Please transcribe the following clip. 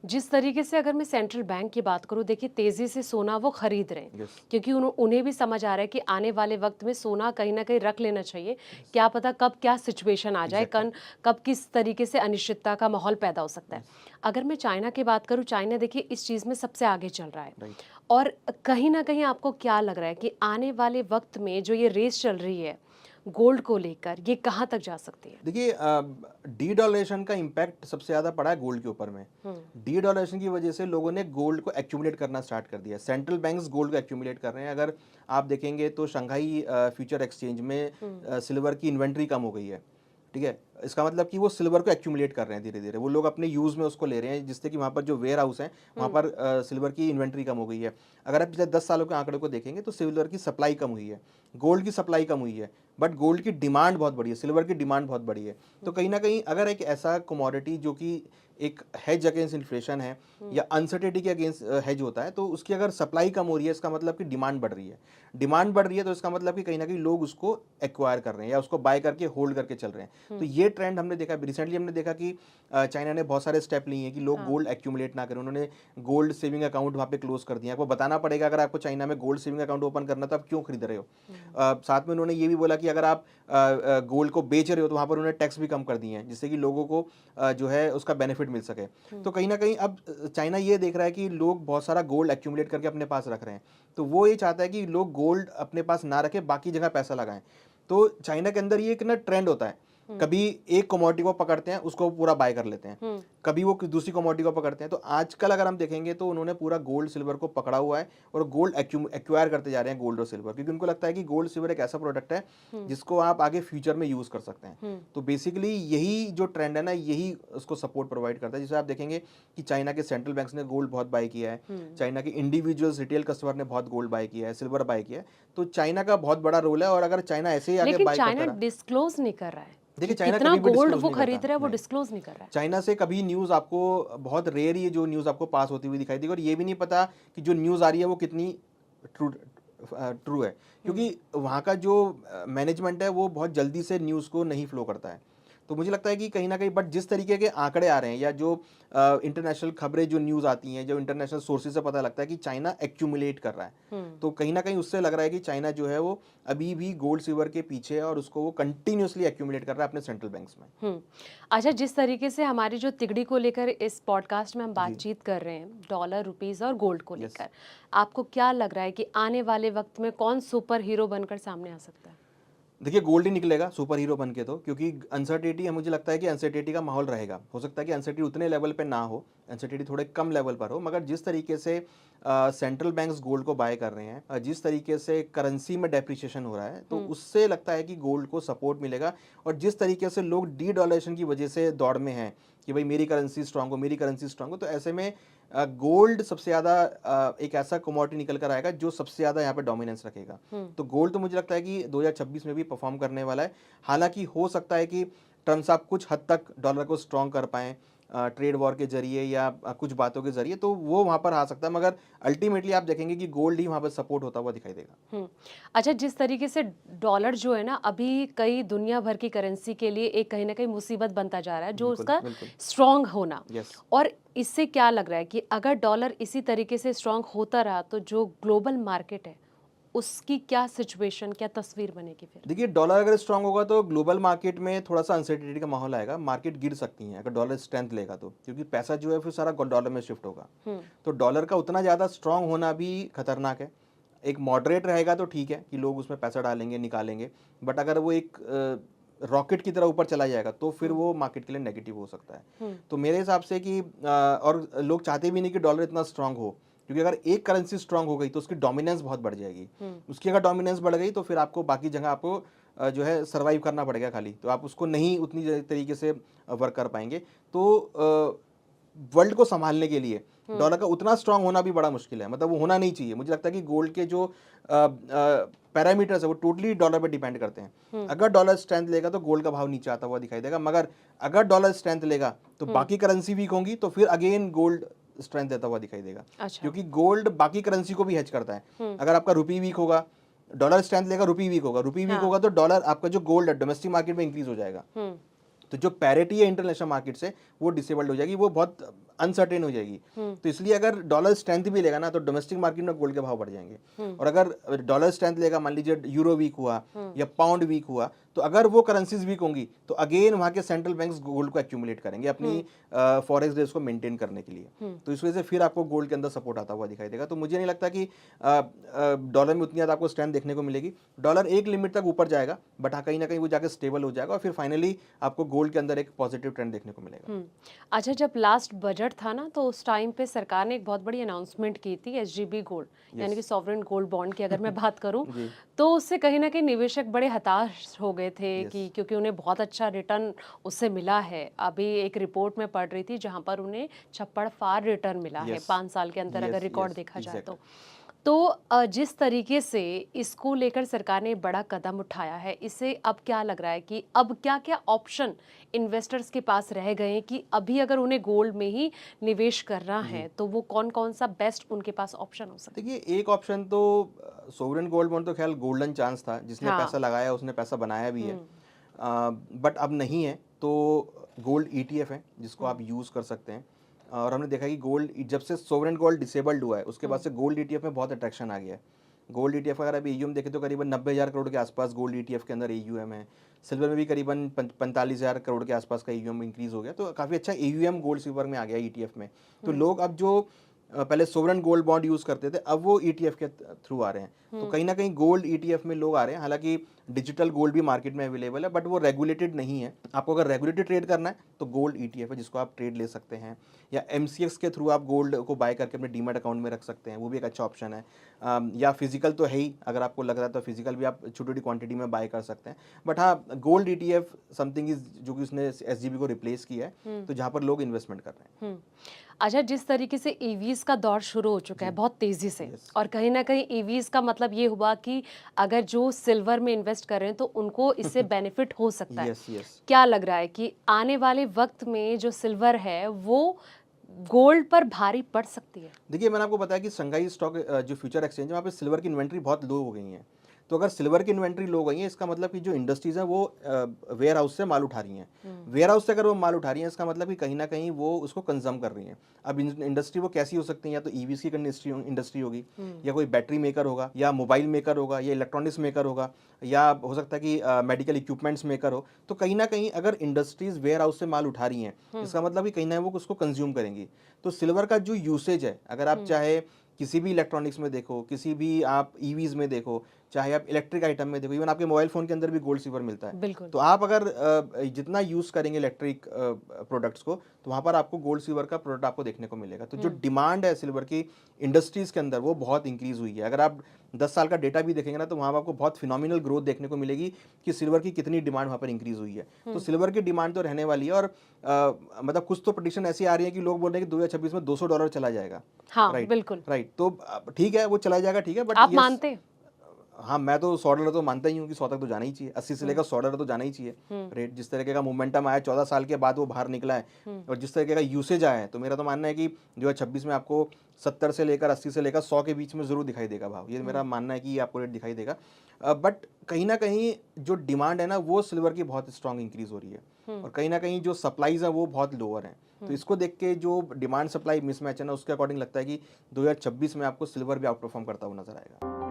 जिस तरीके से अगर मैं सेंट्रल बैंक की बात करूं, देखिए तेजी से सोना वो खरीद रहे हैं यस, क्योंकि उन्हें भी समझ आ रहा है कि आने वाले वक्त में सोना कहीं ना कहीं रख लेना चाहिए। यस, क्या पता कब क्या सिचुएशन आ जाए, एग्ज़ैक्टली, कब किस तरीके से अनिश्चितता का माहौल पैदा हो सकता है। यस, अगर मैं चाइना की बात करूं, चाइना देखिए इस चीज़ में सबसे आगे चल रहा है। राइट। और कहीं ना कहीं आपको क्या लग रहा है कि आने वाले वक्त में जो ये रेस चल रही है गोल्ड को लेकर, ये कहाँ तक जा सकती है? देखिए डी-डॉलरेशन का इम्पैक्ट सबसे ज़्यादा पड़ा है गोल्ड के ऊपर में। हम्म। डी-डॉलरेशन की वजह से लोगों ने गोल्ड को एक्यूमुलेट करना स्टार्ट कर दिया। सेंट्रल बैंक्स गोल्ड को एक्यूमुलेट कर रहे हैं। अगर आप देखेंगे तो शंघाई फ्यूचर एक्सचेंज में हम्म। सिल्वर की इन्वेंट्री कम हो गई है। ठीक है? इसका मतलब कि वो सिल्वर को एक्यूमुलेट कर रहे हैं धीरे-धीरे। वो लोग अपने यूज़ में उसको ले रहे हैं, जिससे कि वहाँ पर जो वेयर हाउस हैं, वहाँ हम्म। पर सिल्वर की इन्वेंट्री कम हो गई है। अगर आप पिछले 10 सालों के आंकड़े को देखेंगे तो सिल्वर की सप्लाई कम हुई है, गोल्ड की सप्लाई कम हुई है, बट गोल्ड की डिमांड बहुत बढ़ी है, सिल्वर की डिमांड बहुत बढ़ी है। तो हम्म। कहीं न कहीं अगर एक ऐसा कमोडिटी जो कि एक हेज अगेंस्ट इन्फ्लेशन है हम्म। या अनसर्टेनिटी के अगेंस्ट हेज होता है, तो उसकी अगर सप्लाई कम हो रही है, इसका मतलब कि डिमांड बढ़ रही है। डिमांड बढ़ रही है तो इसका मतलब कि कहीं न कहीं लोग उसको एक्वायर कर रहे हैं या उसको बाय करके होल्ड करके चल रहे हैं। तो हम्म। ये ट्रेंड हमने देखा, रिसेंटली हमने देखा कि चाइना ने बहुत सारे स्टेप लिए हैं कि लोग हाँ। गोल्ड एक्यूमुलेट ना करें। उन्होंने गोल्ड सेविंग अकाउंट वहाँ पे क्लोज़ कर दिए हैं। आपको बताना पड़ेगा अगर आपको चाइना में गोल्ड सेविंग अकाउंट ओपन करना है तो आप क्यों खरीद रहे हो? हम्म। साथ में उन्होंने ये भी बोला कि अगर आप गोल्ड को बेच रहे हो तो वहाँ पर उन्होंने टैक्स भी कम कर दिए हैं, जिससे कि लोगों को जो है उसका बेनिफिट मिल सके। हम्म। तो कहीं न कहीं अब चाइना ये देख रहा है कि लोग बहुत सारा गोल्ड एक्यूमुलेट करके अपने पास रख रहे हैं। तो वो ये चाहता है कि लोग गोल्ड अपने पास ना रखें, बाकी जगह पैसा लगाएँ। तो चाइना के अंदर ये एक ना ट्रेंड होता है। हम्म। कभी एक कमोडिटी को पकड़ते हैं, उसको पूरा बाय कर लेते हैं। हम्म। कभी वो दूसरी कमोडिटी को पकड़ते हैं। तो आजकल अगर हम देखेंगे तो उन्होंने पूरा गोल्ड सिल्वर को पकड़ा हुआ है और गोल्ड एक्वायर करते जा रहे हैं, गोल्ड और सिल्वर, क्योंकि उनको लगता है कि गोल्ड सिल्वर एक ऐसा प्रोडक्ट है हम्म। जिसको आप आगे फ्यूचर में यूज़ कर सकते हैं। हम्म। तो बेसिकली यही जो ट्रेंड है ना, यही उसको सपोर्ट प्रोवाइड करता है। जैसे आप देखेंगे कि चाइना के सेंट्रल बैंक्स ने गोल्ड बहुत बाय किया है, हम्म। चाइना के इंडिविजुअल्स रिटेल कस्टमर ने बहुत गोल्ड बाय किया है, सिल्वर बाय किया है। तो चाइना का बहुत बड़ा रोल है और अगर चाइना ऐसे ही आगे लेकिन बाय चाइना करता रहा। डिस्क्लोज नहीं कर रहा है कि देखिए चाइना कितना कभी भी गोल्ड डिस्क्लोज वो नहीं खरीद करता, रहा है, वो नहीं। डिस्क्लोज नहीं कर रहा है। चाइना से कभी न्यूज़ आपको बहुत रेयर ही जो न्यूज़ आपको पास होती हुई दिखाई देगी और ये भी नहीं पता कि जो न्यूज़ आ रही है वो कितनी ट्रू ट्रू है, हम्म। क्योंकि वहाँ का जो मैनेजमेंट है वो बहुत जल्दी से न्यूज़ को नहीं फ्लो करता है। तो मुझे लगता है कि कहीं न कहीं बट जिस तरीके के आंकड़े आ रहे हैं या जो इंटरनेशनल खबरें जो न्यूज़ आती हैं, जो इंटरनेशनल सोर्सेज़ से पता लगता है कि चाइना एक्यूमुलेट कर रहा है। हम्म। तो कहीं न कहीं उससे लग रहा है कि चाइना जो है वो अभी भी गोल्ड सिल्वर के पीछे है और उसको वो कंटिन्यूअसली एक्यूमुलेट कर रहा है अपने सेंट्रल बैंक्स में। हम्म। अच्छा, जिस तरीके से हमारी जो तिगड़ी को लेकर इस पॉडकास्ट में हम जी, बातचीत कर रहे हैं, डॉलर, रुपीस और गोल्ड को यस। लेकर, आपको क्या लग रहा है कि आने वाले वक्त में कौन सुपर हीरो बनकर सामने आ सकता है? देखिए गोल्ड ही निकलेगा सुपर हीरो बन के, तो क्योंकि अनसर्टेनिटी मुझे लगता है कि अनसर्टेनिटी का माहौल रहेगा। हो सकता है कि अनसर्टेनिटी उतने लेवल पे ना हो, अनसर्टेनिटी थोड़े कम लेवल पर हो, मगर जिस तरीके से सेंट्रल बैंक्स गोल्ड को बाय कर रहे हैं, जिस तरीके से करेंसी में डेप्रिसिएशन हो रहा है, तो हम्म। उससे लगता है कि गोल्ड को सपोर्ट मिलेगा। और जिस तरीके से लोग डी डॉलरेशन की वजह से दौड़ में हैं कि भाई मेरी करेंसी स्ट्रांग हो, मेरी करेंसी स्ट्रांग हो, तो ऐसे में गोल्ड सबसे ज़्यादा एक ऐसा कमोडिटी निकल कर आएगा जो सबसे ज़्यादा यहाँ पे डोमिनेंस रखेगा। हम्म। तो गोल्ड तो मुझे लगता है कि 2026 में भी परफॉर्म करने वाला है। हालाँकि हो सकता है कि ट्रम्प साहब कुछ हद तक डॉलर को स्ट्रॉन्ग कर पाएँ ट्रेड वॉर के ज़रिए या कुछ बातों के ज़रिए, तो वो वहाँ पर आ सकता है, मगर अल्टीमेटली आप देखेंगे कि गोल्ड ही वहाँ पर सपोर्ट होता हुआ दिखाई देगा। हम्म। अच्छा, जिस तरीके से डॉलर जो है ना अभी कई दुनिया भर की करेंसी के लिए एक कहीं ना कहीं मुसीबत बनता जा रहा है, जो बिल्कुल, उसका बिल्कुल। स्ट्रांग होना। यस। और इससे क्या लग रहा है कि अगर डॉलर इसी तरीके से स्ट्रांग होता रहा तो जो ग्लोबल मार्केट है उसकी क्या सिचुएशन, क्या तस्वीर बनेगी फिर? देखिए डॉलर अगर स्ट्रांग होगा तो ग्लोबल मार्केट में थोड़ा-सा अनसर्टेनिटी का माहौल आएगा, मार्केट गिर सकती हैं अगर डॉलर स्ट्रेंथ लेगा तो, क्योंकि पैसा जो है फिर सारा डॉलर में शिफ्ट होगा। हम्म। तो डॉलर का उतना ज़्यादा स्ट्रांग होना भी खतरनाक है। एक मॉडरेट रहेगा तो ठीक है कि लोग उसमें पैसा डालेंगे, निकालेंगे, बट अगर वो एक रॉकेट की तरह ऊपर चला जाएगा तो फिर हम्म। वो मार्केट के लिए नेगेटिव हो सकता है। हम्म। तो मेरे हिसाब से कि और लोग चाहते भी नहीं कि डॉलर इतना स्ट्रांग हो, क्योंकि अगर एक करेंसी स्ट्रांग हो गई तो उसकी डोमिनेंस बहुत बढ़ जाएगी। हम्म। उसकी अगर डोमिनेंस बढ़ गई तो फिर आपको बाकी जगह आपको जो है सर्वाइव करना पड़ेगा खाली, तो आप उसको नहीं उतनी तरीके से वर्क कर पाएंगे। तो वर्ल्ड को संभालने के लिए हम्म। डॉलर का उतना स्ट्रांग होना भी बड़ा मुश्किल है, मतलब वो होना नहीं चाहिए। मुझे लगता है कि गोल्ड के जो पैरामीटर्स है वो टोटली डॉलर पे डिपेंड करते हैं। हम्म। अगर डॉलर स्ट्रेंथ लेगा तो गोल्ड का भाव नीचे आता हुआ दिखाई देगा, मगर अगर डॉलर स्ट्रेंथ लेगा तो हम्म। बाकी करेंसी वीक होंगी तो फिर अगेन गोल्ड स्ट्रेंथ देता हुआ दिखाई देगा, अच्छा। क्योंकि गोल्ड बाकी करेंसी को भी हेज करता है। हम्म। अगर आपका रुपी वीक होगा, डॉलर स्ट्रेंथ लेगा, रुपी वीक होगा, रुपी वीक हाँ। होगा तो डॉलर आपका जो गोल्ड है डोमेस्टिक मार्केट में इंक्रीज हो जाएगा। हम्म। तो जो पैरिटी है इंटरनेशनल मार्केट से वो डिसेबल्ड हो जाएगी, वो बहुत अनसर्टेन हो जाएगी। तो इसलिए अगर डॉलर स्ट्रेंथ भी लेगा ना तो डोमेस्टिक मार्केट में गोल्ड के भाव बढ़ जाएंगे। और अगर डॉलर स्ट्रेंथ लेगा, मान लीजिए यूरो वीक हुआ या पाउंड वीक हुआ, तो अगर वो करेंसीज वीक होंगी तो अगेन वहां के सेंट्रल बैंक्स गोल्ड को एक्यूमुलेट करेंगे अपनी फॉरेक्स रेट्स को मेंटेन करने के लिए। तो इस वजह से फिर आपको गोल्ड के अंदर सपोर्ट आता हुआ दिखाई देगा। तो मुझे नहीं लगता कि डॉलर में उतनी ज़्यादा आपको स्ट्रेंथ देखने को मिलेगी। डॉलर एक लिमिट तक ऊपर जाएगा, बट हाँ कहीं ना कहीं वो जाकर स्टेबल हो जाएगा और फिर फाइनली आपको गोल्ड के अंदर एक पॉजिटिव ट्रेंड देखने को मिलेगा। अच्छा, जब लास्ट बजट था ना तो उस टाइम पे सरकार ने एक बहुत बड़ी अनाउंसमेंट की थी एसजीबी गोल्ड यानी कि सॉवरेन गोल्ड बॉन्ड की अगर मैं बात करूं तो उससे कहीं ना कहीं निवेशक बड़े हताश हो गए थे कि क्योंकि उन्हें बहुत अच्छा रिटर्न उससे मिला है। अभी एक रिपोर्ट में पढ़ रही थी जहां पर उन्हें छप्पड़ फार रिटर्न मिला है 5 साल के अंदर अगर रिकॉर्ड देखा जाए तो जिस तरीके से इसको लेकर सरकार ने बड़ा कदम उठाया है, इससे अब क्या लग रहा है कि अब क्या क्या ऑप्शन इन्वेस्टर्स के पास रह गए हैं कि अभी अगर उन्हें गोल्ड में ही निवेश करना है तो वो कौन कौन सा बेस्ट उनके पास ऑप्शन हो सकता है? देखिए, एक ऑप्शन तो सोवरेन गोल्ड बॉन्ड तो ख्याल गोल्डन चांस था, जिसने पैसा लगाया उसने पैसा बनाया भी है, बट अब नहीं है। तो गोल्ड ईटीएफ है जिसको आप यूज़ कर सकते हैं। और हमने देखा कि गोल्ड जब से सोवरेन गोल्ड डिसेबल्ड हुआ है उसके बाद से गोल्ड ईटीएफ में बहुत अट्रैक्शन आ गया है। गोल्ड ईटीएफ अगर अभी एयूएम देखें तो करीबन 90,000 करोड़ के आसपास गोल्ड ईटीएफ के अंदर एयूएम है। सिल्वर में भी करीबन 45,000 करोड़ के आसपास का एयूएम इंक्रीज हो गया। तो काफ़ी अच्छा एयूएम गोल्ड सिल्वर में आ गया ईटीएफ में। तो लोग अब जो पहले सोवरेन गोल्ड बॉन्ड यूज़ करते थे अब वो ईटीएफ के थ्रू आ रहे हैं। तो कहीं ना कहीं गोल्ड ईटीएफ में लोग आ रहे हैं। हालांकि डिजिटल गोल्ड भी मार्केट में अवेलेबल है, बट वो रेगुलेटेड नहीं है। आपको अगर रेगुलेटेड ट्रेड करना है तो गोल्ड ईटीएफ है जिसको आप ट्रेड ले सकते हैं, या एमसीएक्स के थ्रू आप गोल्ड को बाय करके अपने डीमैट अकाउंट में रख सकते हैं, वो भी एक अच्छा ऑप्शन है। या फिजिकल तो है ही, अगर आपको लग रहा है तो फिजिकल भी आप छोटी छोटी क्वांटिटी में बाय कर सकते हैं। बट हाँ, गोल्ड ईटीएफ समथिंग इज जो कि उसने एसजीबी को रिप्लेस किया है, तो जहाँ पर लोग इन्वेस्टमेंट कर रहे हैं। अच्छा, जिस तरीके से ईवीज का दौर शुरू हो चुका है बहुत तेजी से, और कहीं ना कहीं ईवीज का मतलब ये हुआ कि अगर जो सिल्वर में इन्वेस्ट कर रहे हैं तो उनको इससे बेनिफिट हो सकता है। क्या लग रहा है कि आने वाले वक्त में जो सिल्वर है वो गोल्ड पर भारी पड़ सकती है? देखिए, मैंने आपको बताया कि शंघाई स्टॉक जो फ्यूचर एक्सचेंज है वहाँ पे सिल्वर की इन्वेंट्री बहुत लो हो गई है। तो अगर सिल्वर की इन्वेंट्री लो गई है इसका मतलब कि जो इंडस्ट्रीज हैं वो वेयर हाउस से माल उठा रही हैं। वेयर हाउस से अगर वो माल उठा रही हैं इसका मतलब कि कहीं ना कहीं वो उसको कंज्यूम कर रही हैं। अब इंडस्ट्री वो कैसी हो सकती है, या तो ईवीज की इंडस्ट्री होगी, या कोई बैटरी मेकर होगा, या मोबाइल मेकर होगा, या इलेक्ट्रॉनिक्स मेकर होगा, या हो सकता है कि मेडिकल इक्विपमेंट्स मेकर हो। तो कहीं ना कहीं अगर इंडस्ट्रीज वेयर हाउस से माल उठा रही हैं इसका मतलब कि कहीं ना वो उसको कंज्यूम करेंगी। तो सिल्वर का जो यूसेज है, अगर आप चाहे किसी भी इलेक्ट्रॉनिक्स में देखो, किसी भी आप ईवीज में देखो, चाहे आप इलेक्ट्रिक आइटम में देखो, इवन आपके मोबाइल फोन के अंदर भी गोल्ड सिल्वर मिलता है। तो आप अगर जितना यूज करेंगे इलेक्ट्रिक प्रोडक्ट्स को तो वहाँ पर आपको गोल्ड सिल्वर का प्रोडक्ट आपको देखने को मिलेगा। तो जो डिमांड है सिल्वर की इंडस्ट्रीज के अंदर वो बहुत इंक्रीज हुई है। अगर आप 10 साल का डेटा भी देखेंगे ना तो वहाँ पर आपको बहुत फिनोमिनल ग्रोथ देखने को मिलेगी कि सिल्वर की कितनी डिमांड वहाँ पर इंक्रीज हुई है। तो सिल्वर की डिमांड तो रहने वाली है। और मतलब कुछ तो प्रेडिक्शन ऐसी आ रही है कि लोग बोल रहे हैं कि 2026 में $200 चला जाएगा। हाँ, बिल्कुल राइट। तो ठीक है, वो चला जाएगा, ठीक है, बट आप मानते? हाँ, मैं तो $100 तो मानता ही हूँ कि 100 तक तो जाना ही चाहिए। 80 से लेकर $100 तो जाना ही चाहिए रेट। जिस तरीके का मोमेंटम आया 14 साल के बाद वो बाहर निकला है, और जिस तरीके का यूसेज आया है, तो मेरा तो मानना है कि 2026 में आपको 70 से लेकर 80 से लेकर 100 के बीच में जरूर दिखाई देगा भाव। ये मेरा मानना है कि आपको रेट दिखाई देगा। बट कहीं ना कहीं जो डिमांड है ना वो सिल्वर की बहुत स्ट्रांग इंक्रीज हो रही है, और कहीं ना कहीं जो सप्लाईज है वो बहुत लोअर है। तो इसको देख के जो डिमांड सप्लाई मिसमैच है ना उसके अकॉर्डिंग लगता है कि 2026 में आपको सिल्वर भी आउट परफॉर्म करता हुआ नजर आएगा।